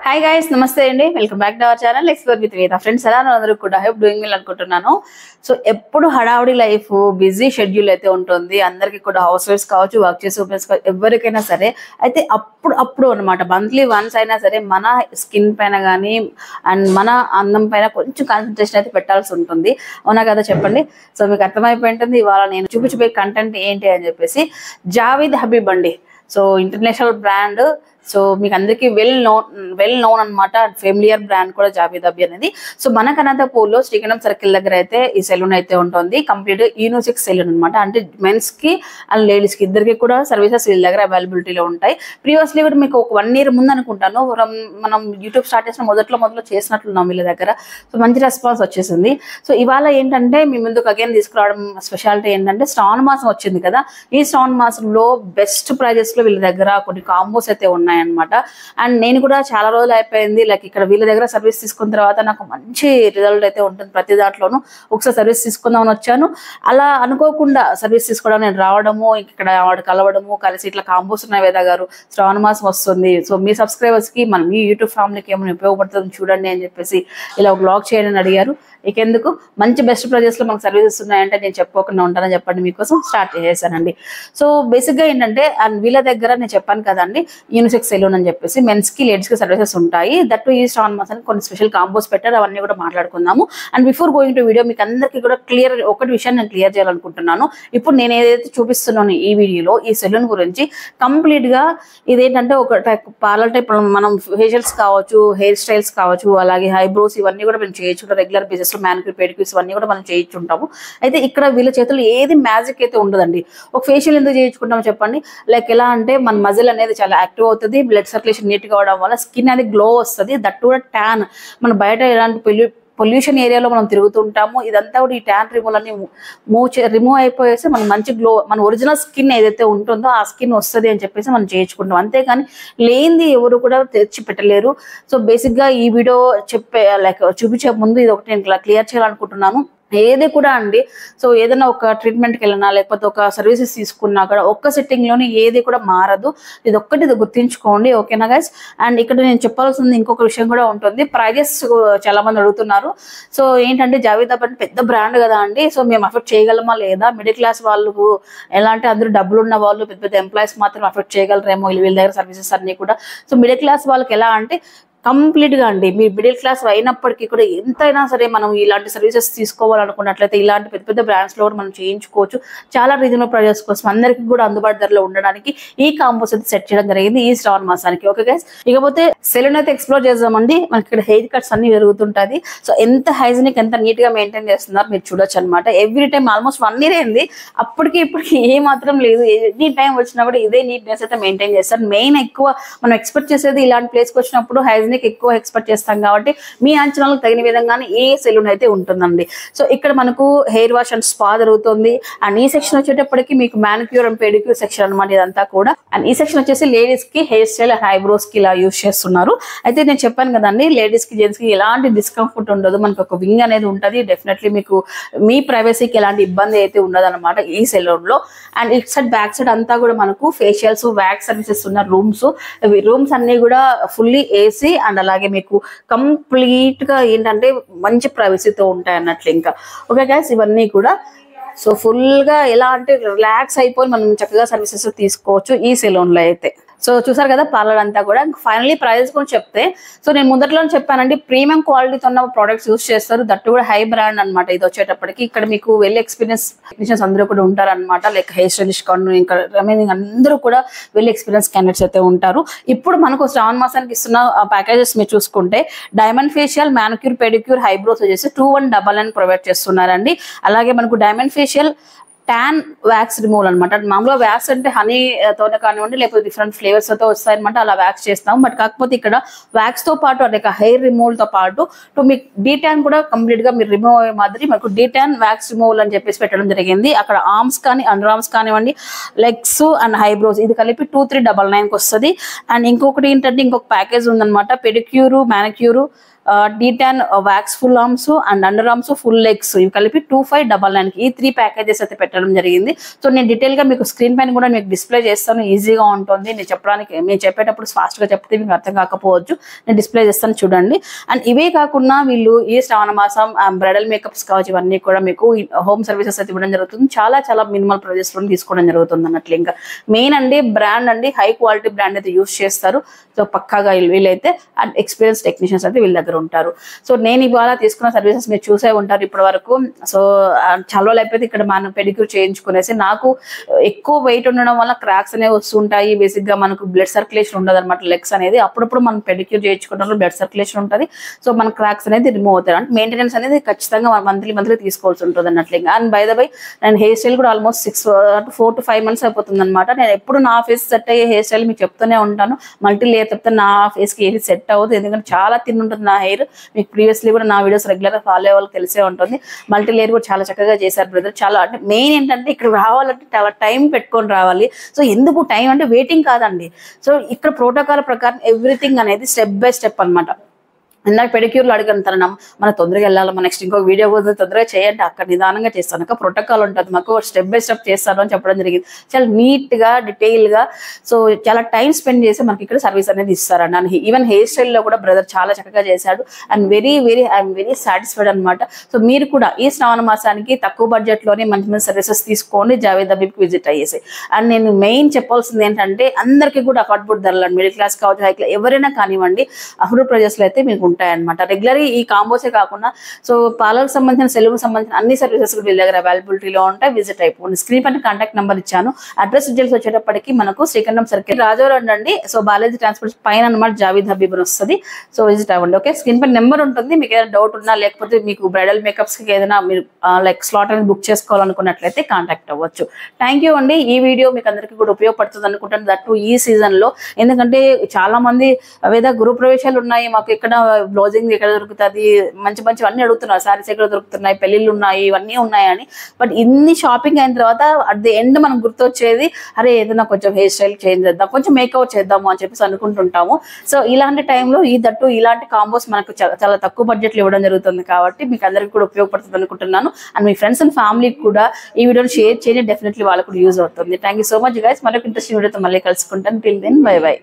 Hi guys, నమస్తే అండి. Welcome back to our channel explore with వేద. ఫ్రెండ్స్, ఎలా అందరూ కూడా హోప్ డూయింగ్ వెల్ అనుకుంటున్నాను. సో ఎప్పుడు హడావుడి లైఫ్, బిజీ షెడ్యూల్ అయితే ఉంటుంది అందరికీ కూడా. హౌస్ వైఫ్స్ కావచ్చు, వర్క్ చేసే ఉమెన్స్ కావచ్చు, ఎవరికైనా సరే. అయితే అప్పుడు అనమాట, మంత్లీ వన్స్ అయినా సరే మన స్కిన్ పైన కానీ అండ్ మన అందం పైన కొంచెం కాన్సన్ట్రేషన్ అయితే పెట్టాల్సి ఉంటుంది. అవునా కదా చెప్పండి? సో మీకు అర్థమైపోయి ఉంటుంది ఇవాళ నేను చూపించబోయే కంటెంట్ ఏంటి అని చెప్పేసి. జావేద్ హబీబ్ అండి. So international brand. సో మీకు అందరికీ వెల్ నోన్ అనమాట. ఫెమిలియర్ బ్రాండ్ కూడా జావేద్ హబీబ్ అనేది. సో మన కనకపూర్లో శ్రీకణం సర్కిల్ దగ్గర అయితే ఈ సెలూన్ అయితే ఉంటుంది. కంప్లీట్ యూనిసెక్స్ సెలూన్ అనమాట. అంటే మెన్స్ కి అండ్ లేడీస్ కి ఇద్దరికి కూడా సర్వీసెస్ వీళ్ళ దగ్గర అవైలబిలిటీలో ఉంటాయి. ప్రీవియస్లీ కూడా మీకు ఒక 1 year ముందు అనుకుంటాను మనం యూట్యూబ్ స్టార్ట్ చేసిన మొదట్లో చేసినట్లున్నాం వీళ్ళ దగ్గర. సో మంచి రెస్పాన్స్ వచ్చేసింది. సో ఇవాళ ఏంటంటే మీ ముందుకు అగైన్ తీసుకురావడం స్పెషాలిటీ ఏంటంటే, శ్రావణ మాసం వచ్చింది కదా. ఈ శ్రావణ మాసంలో బెస్ట్ ప్రైజెస్ లో వీళ్ళ దగ్గర కొన్ని కాంబోస్ అయితే ఉన్నాయి అనమాట. అండ్ నేను కూడా చాలా రోజులు అయిపోయింది లైక్ ఇక్కడ వీళ్ళ దగ్గర సర్వీస్ తీసుకున్న తర్వాత నాకు మంచి రిజల్ట్ అయితే ఉంటుంది. ప్రతి దాంట్లోనూ ఒకసారి సర్వీస్ తీసుకుందామని వచ్చాను. అలా అనుకోకుండా సర్వీస్ తీసుకోవడం, నేను రావడము, ఇక్కడ వాడు కలవడము, కలిసి ఇట్లా కాంబోస్ ఉన్నాయి. వేద గారు శ్రావణ మాసం వస్తుంది, సో మీ సబ్స్క్రైబర్స్ కి మన మీ యూట్యూబ్ ఫ్యామిలీకి ఏమైనా ఉపయోగపడుతుంది చూడండి అని చెప్పేసి ఇలా ఒక బ్లాగ్ చేయండి అని అడిగారు. ఇకెందుకు, మంచి బెస్ట్ ప్రైజెస్ లో మనకు సర్వీసెస్ ఉన్నాయంటే నేను చెప్పుకోకుండా ఉంటానని చెప్పండి మీకోసం స్టార్ట్ చేసేసానండి. సో బేసిక్ గా ఏంటంటే, అండ్ వీళ్ళ దగ్గర నేను చెప్పాను కదండి యూనిసెక్స్ సెలూన్ అని చెప్పేసి, మెన్స్ కి లేడీస్ కి సర్వీసెస్ ఉంటాయి. దట్టు ఈ శ్రావణ మాసానికి కొన్ని స్పెషల్ కాంబోస్ పెట్టారు, అవన్నీ కూడా మాట్లాడుకుందాము. And before going to video మీకు అందరికీ కూడా ఒకటి విషయాన్ని నేను క్లియర్ చేయాలనుకుంటున్నాను. ఇప్పుడు నేను ఏదైతే చూపిస్తున్నాను ఈ వీడియోలో, ఈ సెలూన్ గురించి కంప్లీట్ గా ఇదేంటంటే ఒక పార్లర్ టైప్. మనం ఫేషియల్స్ కావచ్చు, హెయిర్ స్టైల్స్ కావచ్చు, అలాగే ఐబ్రోస్ ఇవన్నీ కూడా మేము చేయొచ్చు రెగ్యులర్ బేసిస్ లో. మ్యానిక్యూర్, పెడిక్యూర్స్ ఇవన్నీ కూడా మనం చేయించుంటాము. అయితే ఇక్కడ వీళ్ళ చేతుల్లో ఏది మ్యాజిక్ అయితే ఉండదండి. ఒక ఫేషియల్ ఎందుకు చేయించుకుంటామో చెప్పండి. లైక్ ఎలా అంటే, మన మజిల్ అనేది చాలా యాక్టివ్ అవుతుంది, బ్లడ్ సర్క్యులేషన్ నీట్ గా అవడం వల్ల స్కిన్ అనేది గ్లో వస్తుంది. దట్ కూడా ట్యాన్, మన బయట ఎలాంటి పొల్యూషన్ ఏరియాలో మనం తిరుగుతుంటాము, ఇదంతా కూడా ఈ ట్యాన్ రిమూవ్ అన్ని రిమూవ్ అయిపోయేసి మన మంచి గ్లో, మన ఒరిజినల్ స్కిన్ ఏదైతే ఉంటుందో ఆ స్కిన్ వస్తుంది అని చెప్పేసి మనం చేయించుకుంటాం. అంతేగాని లేనిది ఎవరు కూడా తెచ్చి పెట్టలేరు. సో బేసిక్ గా ఈ వీడియో చూపించే ముందు ఇది ఒకటి నేను క్లియర్ చేయాలనుకుంటున్నాను. ఏది కూడా అండి, సో ఏదైనా ఒక ట్రీట్మెంట్కి వెళ్ళినా లేకపోతే ఒక సర్వీసెస్ తీసుకున్నా కూడా ఒక్క సెట్టింగ్ లోనే ఏది కూడా మారదు. ఇది గుర్తించుకోండి, ఓకేనా గైస్? అండ్ ఇక్కడ నేను చెప్పాల్సింది ఇంకొక విషయం కూడా ఉంటుంది. ప్రైజెస్ చాలా మంది అడుగుతున్నారు. సో ఏంటంటే, జావేద్ హబీబ్ అంటే పెద్ద బ్రాండ్ కదా అండి. సో మేము అఫెక్ట్ చేయగలమా లేదా? మిడిల్ క్లాస్ వాళ్ళు ఎలా అంటే, అందరూ డబ్బులు ఉన్న వాళ్ళు, పెద్ద పెద్ద ఎంప్లాయీస్ మాత్రం అఫెక్ట్ చేయగలరేమో వీళ్ళ దగ్గర సర్వీసెస్ అన్ని కూడా. సో మిడిల్ క్లాస్ వాళ్ళకి ఎలా అంటే కంప్లీట్ గా అండి, మీ మిడిల్ క్లాస్ అయినప్పటికీ కూడా ఎంతైనా సరే మనం ఇలాంటి సర్వీసెస్ తీసుకోవాలనుకున్నట్లయితే ఇలాంటి పెద్ద పెద్ద బ్రాండ్స్ లో కూడా మనం చేయించుకోవచ్చు. చాలా రీజనబుల్ ప్రైజెస్ కోసం అందరికీ కూడా అందుబాటు ధరలో ఉండడానికి ఈ కాంబోస్ అయితే సెట్ చేయడం జరిగింది ఈ శ్రావణ మాసానికి. ఓకే గైస్, ఇకపోతే సెలూన్ అయితే ఎక్స్ప్లోర్ చేద్దామండి. మనకి ఇక్కడ హెయిర్ కట్స్ అన్ని జరుగుతుంటది. సో ఎంత హైజీనిక్, ఎంత నీట్ గా మెయింటైన్ చేస్తున్నారు మీరు చూడొచ్చు అనమాట. ఎవ్రీ టైం ఆల్మోస్ట్ 1 year అయింది, అప్పటికి ఇప్పటికి ఏ మాత్రం లేదు. ఎనీ టైం వచ్చినా కూడా ఇదే నీట్నెస్ అయితే మెయింటైన్ చేస్తారు. మెయిన్ ఎక్కువ మనం ఎక్స్పెక్ట్ చేసేది ఇలాంటి ప్లేస్కి వచ్చినప్పుడు హైజీనిక్ ఎక్కువ ఎక్స్పెక్ట్ చేస్తాం కాబట్టి మీ అంచనాలకు తగిన విధంగానే ఈ సెలూన్ అయితే ఉంటుందండి. సో ఇక్కడ మనకు హెయిర్ వాష్ అండ్ స్పా జరుగుతుంది. అండ్ ఈ సెక్షన్ వచ్చేటప్పటికి మీకు మ్యానిక్యూర్ అండ్ పెడిక్యూర్ సెక్షన్ అనమాట ఇదంతా కూడా. అండ్ ఈ సెక్షన్ వచ్చేసి లేడీస్ కి హెయిర్ స్టైల్ అండ్ ఐబ్రోస్ కి ఇలా యూజ్ చేస్తున్నారు. అయితే నేను చెప్పాను కదండి, లేడీస్ కి జెంట్స్ కి ఎలాంటి డిస్కంఫర్ట్ ఉండదు. మనకు ఒక వింగ్ అనేది ఉంటుంది. డెఫినెట్లీ మీకు మీ ప్రైవసీకి ఎలాంటి ఇబ్బంది అయితే ఉండదు అనమాట ఈ సెలూన్ లో. And it side back side అంతా కూడా మనకు ఫేషియల్స్, వ్యాక్స్ సర్వీసెస్ ఉన్న రూమ్స్ అన్ని కూడా ఫుల్లీ ఏసీ. అండ్ అలాగే మీకు కంప్లీట్ గా ఏంటంటే మంచి ప్రైవసీతో ఉంటాయి అన్నట్లు. ఇంకా ఓకే గైస్, ఇవన్నీ కూడా సో ఫుల్ గా ఎలా అంటే రిలాక్స్ అయిపోయి మనం చక్కగా సర్వీసెస్ తీసుకోవచ్చు ఈ సెలూన్ లో అయితే. సో చూసారు కదా పార్లర్ అంతా కూడా. ఫైనలీ ప్రైజెస్ కూడా చెప్తే, సో నేను మొదట్లో చెప్పానండి, ప్రీమియం క్వాలిటీతో ఉన్న ప్రొడక్ట్స్ యూస్ చేస్తారు. దట్టు కూడా హై బ్రాండ్ అనమాట. ఇది వచ్చేటప్పటికి ఇక్కడ మీకు వెల్ ఎక్స్పీరియన్స్ టెక్నీషియన్స్ అందరూ కూడా ఉంటారనమాట. లైక్ హెయిర్ స్టైలిస్ట్ కాను, ఇంకా రిమైనింగ్ అందరూ కూడా వెల్ ఎక్స్పీరియన్స్ క్యాండిడేట్స్ అయితే ఉంటారు. ఇప్పుడు మనకు శ్రావణ మాసానికి ఇస్తున్న ప్యాకేజెస్ మీరు చూసుకుంటే, diamond facial, manicure, pedicure, eyebrows వచ్చేసి 2199 ప్రొవైడ్ చేస్తున్నారండి. అలాగే మనకు diamond facial, tan wax removal అనమాట. మామూలుగా వ్యాక్స్ అంటే హనీ తోనే కానివ్వండి, లేకపోతే డిఫరెంట్ ఫ్లేవర్స్ తో వస్తాయి అనమాట. అలా వ్యాక్స్ చేస్తాం. బట్ కాకపోతే ఇక్కడ వ్యాక్స్ తో పాటు అంటే హెయిర్ రిమూవల్ తో పాటు మీకు డీటాన్ కూడా కంప్లీట్ గా మీరు రిమూవ్ అయ్యే మాదిరి మనకు డీటాన్ వ్యాక్స్ రిమూవల్ అని చెప్పేసి పెట్టడం జరిగింది. అక్కడ ఆర్మ్స్ కానీ, అండర్ ఆర్మ్స్ కానివ్వండి, లెగ్స్ అండ్ ఐబ్రోస్ ఇది కలిపి 2399 వస్తుంది. అండ్ ఇంకొకటి ఏంటంటే, ఇంకొక ప్యాకేజ్ ఉందన్నమాట. Pedicure, manicure, detan wax full arms and under arms full legs ఇవి కలిపి 2599 ఈ 3 ప్యాకేజెస్ అయితే పెట్టారు. పెట్టడం జరిగింది. సో నేను డీటెయిల్ గా మీకు స్క్రీన్ పైన కూడా మీకు డిస్ప్లే చేస్తాను, ఈజీగా ఉంటుంది. నేను చెప్పడానికి నేను చెప్పేటప్పుడు ఫాస్ట్ గా చెప్తే మీకు అర్థం కాకపోవచ్చు, నేను డిస్ప్లే చేస్తాను చూడండి. అండ్ ఇవే కాకుండా వీళ్ళు ఈ శ్రావణ మాసం బ్రైడల్ మేకప్స్ కావచ్చు, ఇవన్నీ కూడా మీకు హోమ్ సర్వీసెస్ అయితే ఇవ్వడం జరుగుతుంది. చాలా చాలా మినిమల్ ప్రైజెస్ లో తీసుకోవడం జరుగుతుంది అన్నట్లు. ఇంకా మెయిన్ అండి బ్రాండ్ అండి, హై క్వాలిటీ బ్రాండ్ అయితే యూస్ చేస్తారు. సో పక్కాగా వీళ్ళైతే అండ్ ఎక్స్పీరియన్స్ టెక్నీషియన్స్ అయితే వీళ్ళ దగ్గర ఉంటారు. సో నేను ఇవాళ తీసుకున్న సర్వీసెస్ మీరు చూసే ఉంటారు ఇప్పటి వరకు. సో చాలా అయిపోతే ఇక్కడ మనం పెడిక్యూర్ చేయించుకునేసి, నాకు ఎక్కువ వెయిట్ ఉండడం వల్ల క్రాక్స్ అనేవి వస్తుంటాయి. బేసిక్ గా మనకు బ్లడ్ సర్క్యులేషన్ ఉండదు అనమాట లెగ్స్ అనేది. అప్పుడప్పుడు మనం పెడిక్యూర్ చేయించుకున్నప్పుడు బ్లడ్ సర్క్యులేషన్ ఉంటుంది. సో మన క్రాక్స్ అనేది రిమూవ్ అవుతాయి. అంటే మెయింటెనెన్స్ అనేది ఖచ్చితంగా మంత్లీ తీసుకోవాల్సి ఉంటుంది అన్నట్లు. అండ్ బై ద బై నేను హెయిర్ స్టైల్ కూడా ఆల్మోస్ట్ 4 to 5 months అయిపోతుంది అనమాట. నేను ఎప్పుడు నా ఫేస్ సెట్ అయ్యే హెయిర్ స్టైల్ మీకు చెప్తూనే ఉంటాను. మల్టీ లేయర్ చెప్తే నా ఫేస్ కి ఏది సెట్ అవ్వదు, ఎందుకంటే చాలా తిన్ ఉంటుంది నా హెయిర్. మీకు ప్రీవియస్లీ కూడా నా వీడియోస్ రెగ్యులర్ గా ఫాలో అయ్యే వాళ్ళకి తెలిసే ఉంటుంది. మల్టీ లేయర్ కూడా చాలా చక్కగా చేశారు బ్రదర్. చాలా అంటే మెయిన్ ఏంటంటే ఇక్కడ రావాలంటే చాలా టైం పెట్టుకొని రావాలి. సో ఎందుకు టైం అంటే వెయిటింగ్ కాదండి. సో ఇక్కడ ప్రోటోకాల్ ప్రకారం ఎవ్రీథింగ్ అనేది స్టెప్ బై స్టెప్ అనమాట. ఇందాక పెడిక్యూర్లో అడిగిన మన తొందరగా వెళ్ళాలి, మన నెక్స్ట్ ఇంకొక వీడియో కోసం తొందరగా చేయండి, అక్కడ నిదానంగా చేస్తాను, అక్కడ ప్రోటోకాల్ ఉంటుంది మాకు, స్టెప్ బై స్టెప్ చేస్తాను అని చెప్పడం జరిగింది. చాలా నీట్ గా డీటెయిల్ గా, సో చాలా టైం స్పెండ్ చేసి మనకి ఇక్కడ సర్వీస్ అనేది ఇస్తారండి. ఈవెన్ హెయిర్ స్టైల్లో కూడా బ్రదర్ చాలా చక్కగా చేశాడు. అండ్ ఐఎమ్ వెరీ సాటిస్ఫైడ్ అనమాట. సో మీరు కూడా ఈ శ్రావణ మాసానికి తక్కువ బడ్జెట్ లోనే మంచి మంచి సర్వీసెస్ తీసుకోండి, జావేద్ హబీబ్కి విజిట్ అయ్యేసి. అండ్ నేను మెయిన్ చెప్పాల్సింది ఏంటంటే అందరికీ కూడా అఫోర్డబుల్ ధరలు, మిడిల్ క్లాస్ కావచ్చు, హై క్లాస్ ఎవరైనా కానివ్వండి, అఫోర్డబుల్ ప్రైజెస్ లో అయితే మీకు ఉంటాయన్నమాట. రెగ్యులర్ ఈ కాంబోసే కాకుండా సో పార్లర్ సంబంధించిన, సెలూన్ సంబంధించిన అన్ని సర్వీసెస్ కూడా వీళ్ళ దగ్గర అవైలబిలిటీలో ఉంటాయి. విజిట్ అయిపోండి. స్క్రీన్ పైన కాంటాక్ట్ నెంబర్ ఇచ్చాను. అడ్రస్ డీటెయిల్స్ వచ్చేటప్పటికి మనకు శ్రీకంఠం సర్కిల్, రాజవరం అండి. సో బాలాజీ ట్రాన్స్పోర్ట్ పైన అనమాట జావేద్ హబీబ్ అని వస్తుంది. సో విజిట్ అవ్వండి. ఓకే, స్క్రీన్ పైన నెంబర్ ఉంటుంది. మీకు ఏదైనా డౌట్ ఉన్నా, లేకపోతే మీకు బ్రైడల్ మేకప్స్ కి ఏదైనా మీరు లైక్ స్లాట్ అనేది బుక్ చేసుకోవాలనుకున్నట్లయితే కాంటాక్ట్ అవ్వచ్చు. థ్యాంక్ యూ అండి. ఈ వీడియో మీకు అందరికీ కూడా ఉపయోగపడుతుంది అనుకుంటాను, దట్టు ఈ సీజన్ లో. ఎందుకంటే చాలా మంది ఏదో గృహ ప్రవేశాలు ఉన్నాయి, మాకు ఇక్కడ బ్లౌజింగ్ ఎక్కడ దొరుకుతుంది, మంచి మంచి అన్ని అడుగుతున్నారు, సారీస్ ఎక్కడ దొరుకుతున్నాయి, పెళ్లిళ్ళు ఉన్నాయి, ఇవన్నీ ఉన్నాయని. బట్ ఇన్ని షాపింగ్ అయిన తర్వాత అట్ ది ఎండ్ మనకు గుర్తొచ్చేది, అరే ఏదైనా కొంచెం హెయిర్ స్టైల్ చేంజ్ చేద్దాం, కొంచెం మేకప్ చేద్దాము అని చెప్పేసి అనుకుంటుంటాము. సో ఇలాంటి టైంలో ఇలాంటి కాంబోస్ మనకు చాలా తక్కువ బడ్జెట్లో ఇవ్వడం జరుగుతుంది. కాబట్టి మీకు అందరికీ కూడా ఉపయోగపడుతుంది అనుకుంటున్నాను. అండ్ మీ ఫ్రెండ్స్ అండ్ ఫ్యామిలీకి కూడా ఈ వీడియోని షేర్ చేయండి, డెఫినెట్లీ వాళ్ళకు కూడా యూజ్ అవుతుంది. Thank you so much guys. మరొక ఇంట్రెస్టింగ్ వీడియోతో మళ్ళీ కలుసుకుంటాను. Till then bye by.